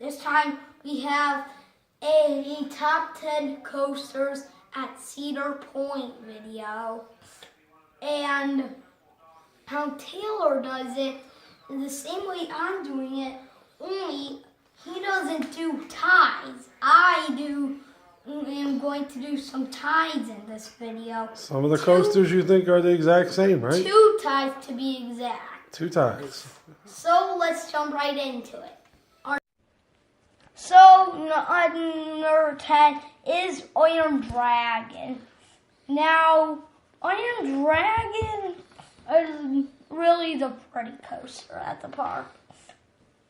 This time we have a top 10 coasters at Cedar Point video. And how Taylor does it is the same way I'm doing it, only he doesn't do ties. I am going to do some ties in this video. Some of the coasters you think are the exact same, right? 2 ties to be exact. 2 ties. So let's jump right into it. So number 10 is Iron Dragon. Now, Iron Dragon is really the pretty coaster at the park.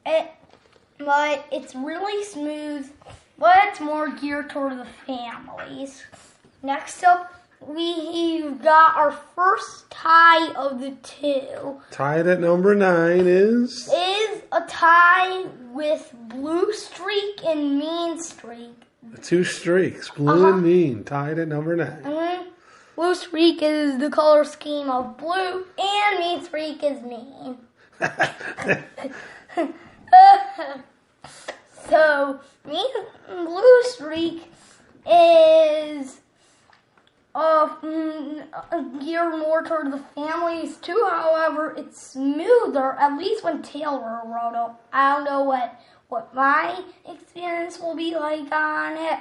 But it's really smooth, but it's more geared toward the families. Next up, we've got our first tie of the 2. Tied at number 9 is A tie with Blue Streak and Mean Streak. 2 streaks, blue and mean, tied at number 9. Blue Streak is the color scheme of blue, and Mean Streak is mean. So, Blue Streak is geared more toward the families too. However, it's smoother, at least when Taylor rode it. I don't know what my experience will be like on it.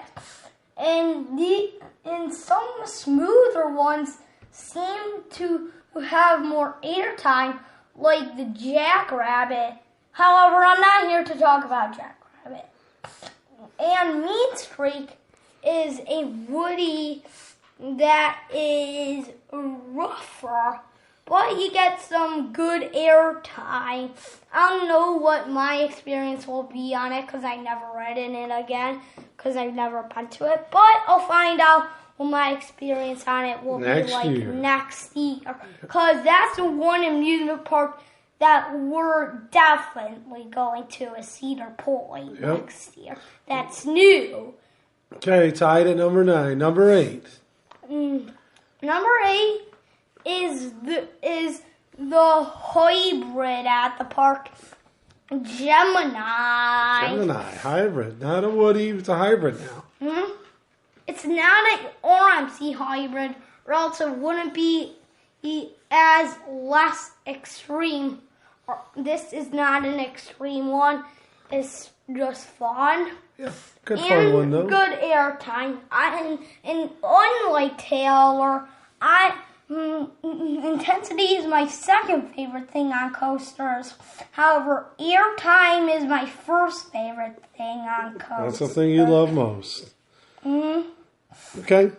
And some smoother ones seem to have more airtime, like the Jackrabbit. However, I'm not here to talk about Jackrabbit. And Mean Streak is a woody that is rougher, but you get some good air time. I don't know what my experience will be on it because I never read in it again because I've never been to it, but I'll find out what my experience on it will be like next year, because that's the one amusement park that we're definitely going to a Cedar Point next year. That's new. Okay, tied at number 9. Number 8. Number 8 is the hybrid at the park, Gemini. Gemini, hybrid. Not a woody, it's a hybrid now. It's not an RMC hybrid, or else it wouldn't be as less extreme. This is not an extreme one. It's just fun. Yeah, good fun one though. Good air time. And unlike Taylor, intensity is my second favorite thing on coasters. However, air time is my first favorite thing on coasters. That's the thing you love most. Okay,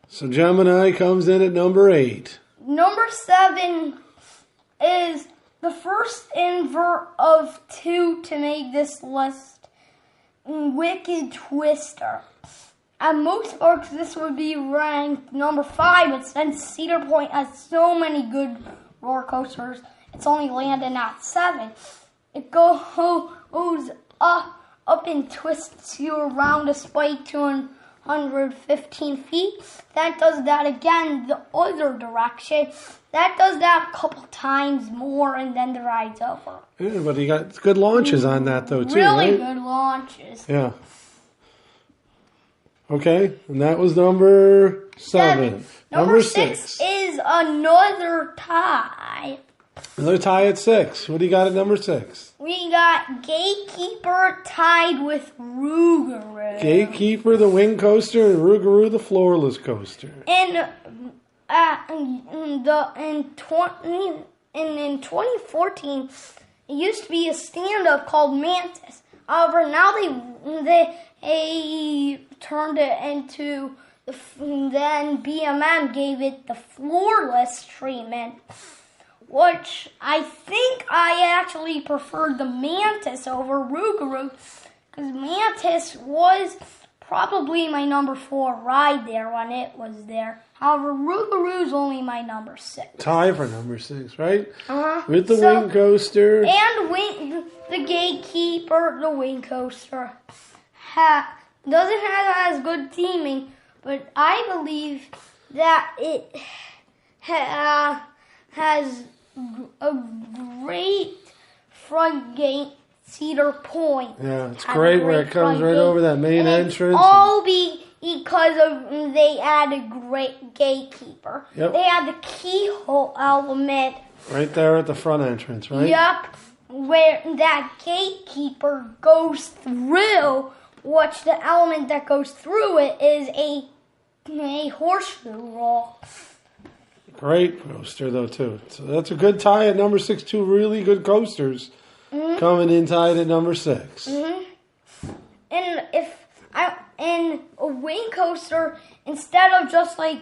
so Gemini comes in at number 8. Number 7 is the first invert of 2 to make this list, Wicked Twister. At most parks, this would be ranked number 5, but since Cedar Point has so many good roller coasters, it's only landing at 7. It goes up and twists you around a spike 215 feet. That does that again the other direction. That does that a couple times more, and then the ride's over. Yeah, but you got good launches on that though too, really right? Good launches. Yeah. Okay, and that was number 7. Number 6 is another tie. Another tie at 6. What do you got at number 6? We got Gatekeeper tied with Rougarou. Gatekeeper, the wing coaster, and Rougarou, the floorless coaster. And in 2014, it used to be a stand-up called Mantis. However, now they turned it into then BMM gave it the floorless treatment, which I think I actually preferred the Mantis over Rougarou, because Mantis was probably my number 4 ride there when it was there. However, Rougarou's only my number 6. Tie for number 6, right? With the wing coaster. And the Gatekeeper, the wing coaster. Doesn't have as good theming, but I believe that it has a great front gate Cedar Point. Yeah, it's great where it comes right over that main entrance. All because of they had a great gatekeeper. Yep. They had the keyhole element. Right there at the front entrance, right? Yep. Where that gatekeeper goes through, which the element that goes through it is a horseshoe roll. Great coaster, though, too. So that's a good tie at number 6. 2 really good coasters coming in tied at number 6. Mm-hmm. And a wing coaster, instead of just like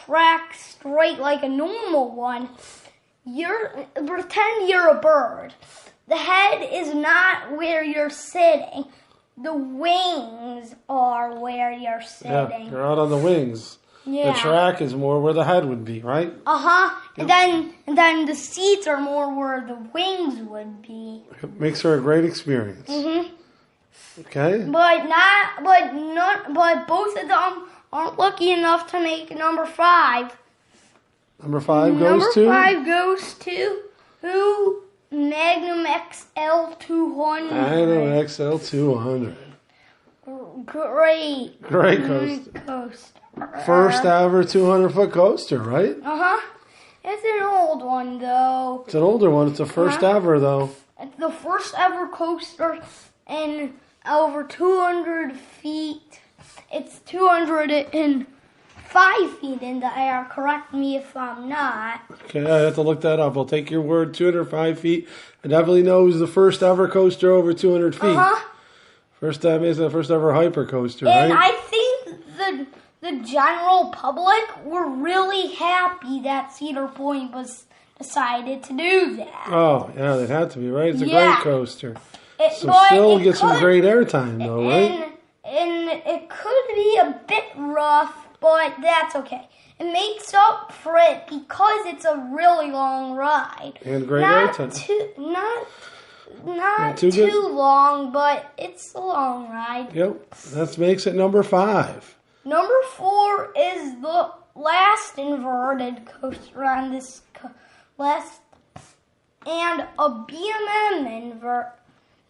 track straight like a normal one, pretend you're a bird. The head is not where you're sitting. The wings are where you're sitting. Yeah, you're out on the wings. Yeah. The track is more where the head would be, right? Yep. And then the seats are more where the wings would be. It makes for a great experience. Mhm. Okay. But both of them aren't lucky enough to make number 5. Number 5 goes to? Number 5 goes to Magnum XL 200. Magnum XL 200. Great coaster. First ever 200-foot coaster, right? It's an old one, though. It's an older one. It's the first ever, though. It's the first ever coaster in over 200 feet. It's 205 feet in the air. Correct me if I'm not. Okay, I have to look that up. I'll take your word. 205 feet. I definitely know it was the first ever coaster over 200 feet. First time is the first ever hyper coaster, and right? I think the general public were really happy that Cedar Point was decided to do that. Oh, yeah, it had to be, right? It's a great coaster. So But still it get some could- great airtime, though, right? And it could be a bit rough, but that's okay. It makes up for it because it's a really long ride. And great Not airtime. not too too good? long, but it's a long ride. Yep, that makes it number 5. Number 4 is the last inverted coaster on this list, and a BMM invert.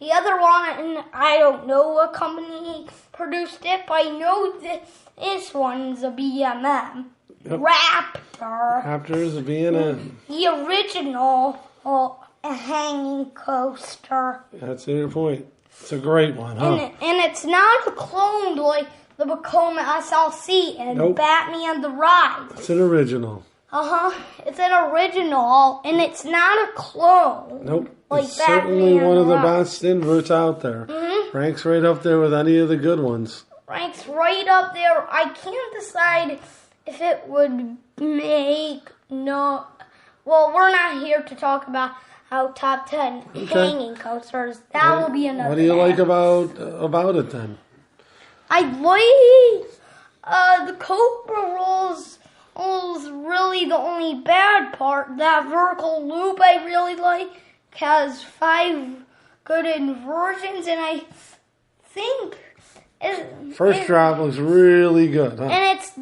The other one, I don't know what company produced it, but I know that this one's a BMM. Yep. Raptor. Raptor's a B&M. The original hanging coaster. That's Cedar Point. It's a great one, huh? And it's not a clone like the Vekoma SLC and Nope. Batman the Ride. It's an original. It's an original, and it's not a clone. Nope. Like It's certainly Batman one of the Rock. best inverts out there. Ranks right up there with any of the good ones. Ranks right up there. I can't decide if it would make no. Well, we're not here to talk about how top 10 hanging coasters. That will be another. What do you like day. about it then? I like the Cobra rolls. Is really the only bad part. That vertical loop I really like has 5 good inversions, and I think First drop looks really good, huh? and it's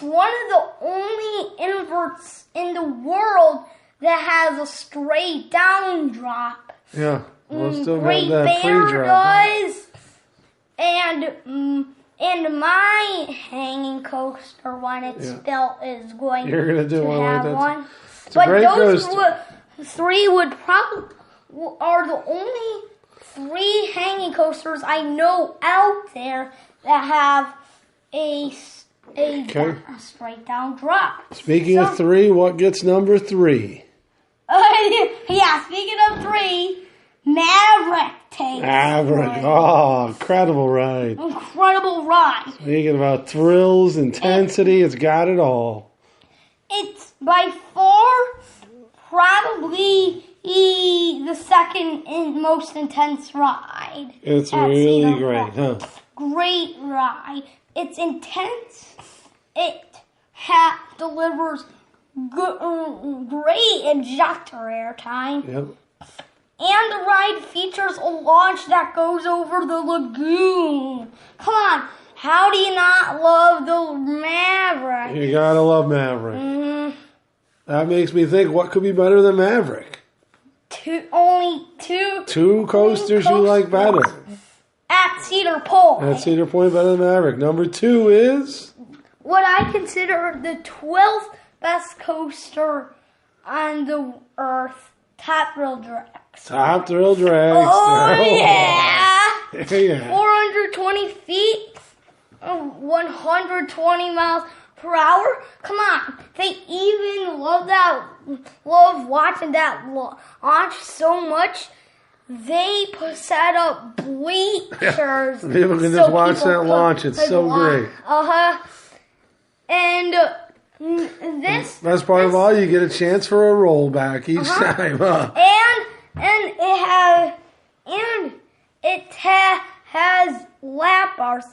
one of the only inverts in the world that has a straight down drop. Yeah, we'll still Great have that Bear pre-drop. does, and my hanging coaster when it's built is going You're gonna do to one like have that. one. It's a But great those coaster. 3 are the only 3 hanging coasters I know out there that have a straight down drop. Speaking of 3, what gets number 3? Yeah, speaking of 3, Maverick takes Maverick. 3. Oh, incredible ride. Incredible ride. Speaking about thrills, intensity, it's got it all. It's by far probably the second most intense ride. It's at really Cedar great, Point. huh? Great ride. It's intense. It delivers great ejector air time. Yep. And the ride features a launch that goes over the lagoon. Come on, how do you not love the Maverick? You gotta love Maverick. Mm-hmm. That makes me think, what could be better than Maverick? only two. Two coasters you like better. At Cedar Point. At Cedar Point better than Maverick. Number 2 is? What I consider the 12th best coaster on the earth, Top Thrill Drags. Top Thrill Drags. Oh, yeah. Yeah. 420 feet, 120 miles per hour. Come on. They even love watching that launch so much. They set up bleachers. People can just watch that launch. It's so great. And best part of all, you get a chance for a rollback each time. Huh? And it has lap bars,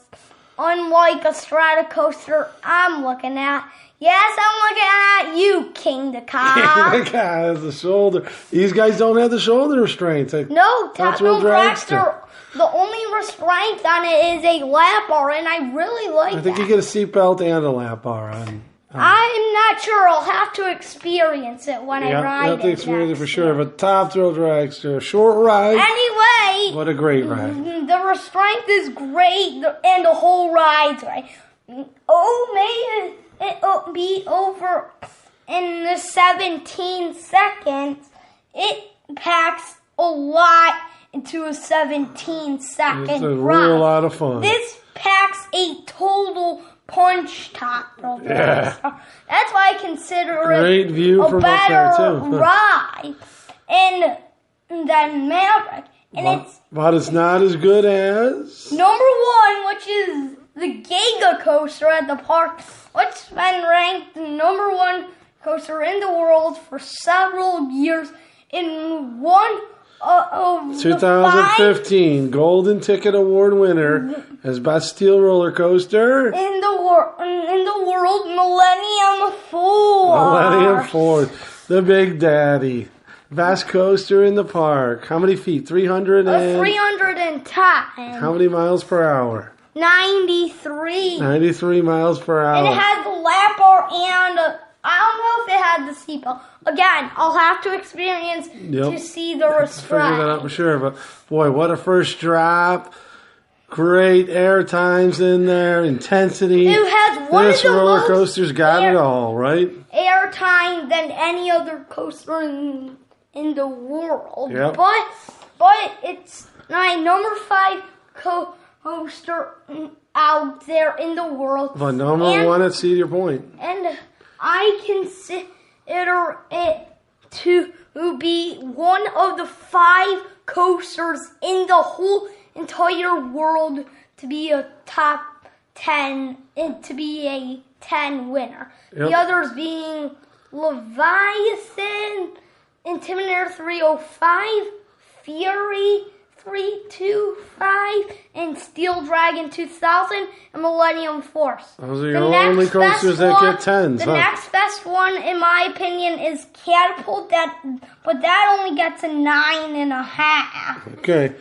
unlike a strata coaster I'm looking at. Yes, I'm looking at you, King the Cow. King the Cow has the shoulder. These guys don't have the shoulder restraints. No, Top Thrill Dragster. The only restraint on it is a lap bar, and I really like that. I think you get a seatbelt and a lap bar on. I'm not sure. I'll have to experience it when I ride it. You have to experience it for sure. But Top Thrill Dragster, a short ride. Anyway. What a great ride. The restraint is great, and the whole ride's right. Oh, may it be over in the 17 seconds. It packs a lot into a 17-second ride. It's a real lot of fun. This packs a total punch Top Thrill Dragster. Yeah. That's why I consider great it view a from better up there too. ride than Maverick. And but it's not as good as number 1, which is the Giga coaster at the park, which has been ranked the number 1 coaster in the world for several years. In one of 2015 Golden Ticket Award winner as Best Steel Roller Coaster in the world, Millennium Force. Millennium Force, the Big Daddy. Best coaster in the park. How many feet? 310. How many miles per hour? 93. 93 miles per hour. And it has the lap bar and I don't know if it had the seatbelt. Again, I'll have to experience to see the restraint. Figure that out for sure. But boy, what a first drop. Great air times in there, intensity. It has one this of the roller most coaster's got it all, right? Air time than any other coaster in the world. Yep. But it's my number 5 coaster out there in the world. But number 1 at Cedar Point. And I consider it to be one of the 5 coasters in the whole entire world to be a top 10, to be a 10 winner. Yep. The others being Leviathan, Intimidator 305, Fury 325, and Steel Dragon 2000, and Millennium Force. Those are your only coasters that get 10s. The next best one, in my opinion, is Catapult, but that only gets a 9.5. Okay.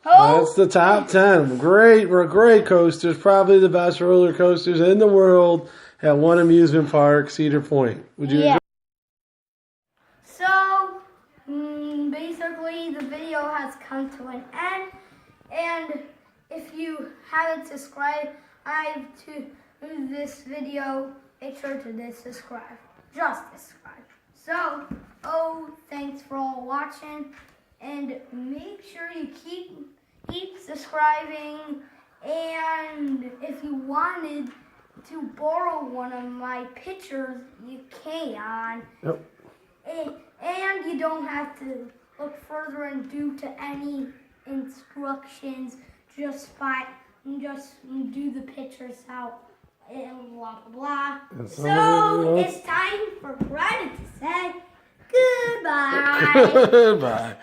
Oh. That's the top 10. Great coasters. Probably the best roller coasters in the world at one amusement park, Cedar Point. Would you agree? So, basically, the video has come to an end. And if you haven't subscribed to this video, make sure to subscribe. Just subscribe. So, thanks for all watching. And make sure you keep subscribing. And if you wanted to borrow one of my pictures, you can. Yep. And you don't have to look further and do to any instructions. Just do the pictures out and blah blah blah. So it's time for Brandon to say goodbye. Goodbye.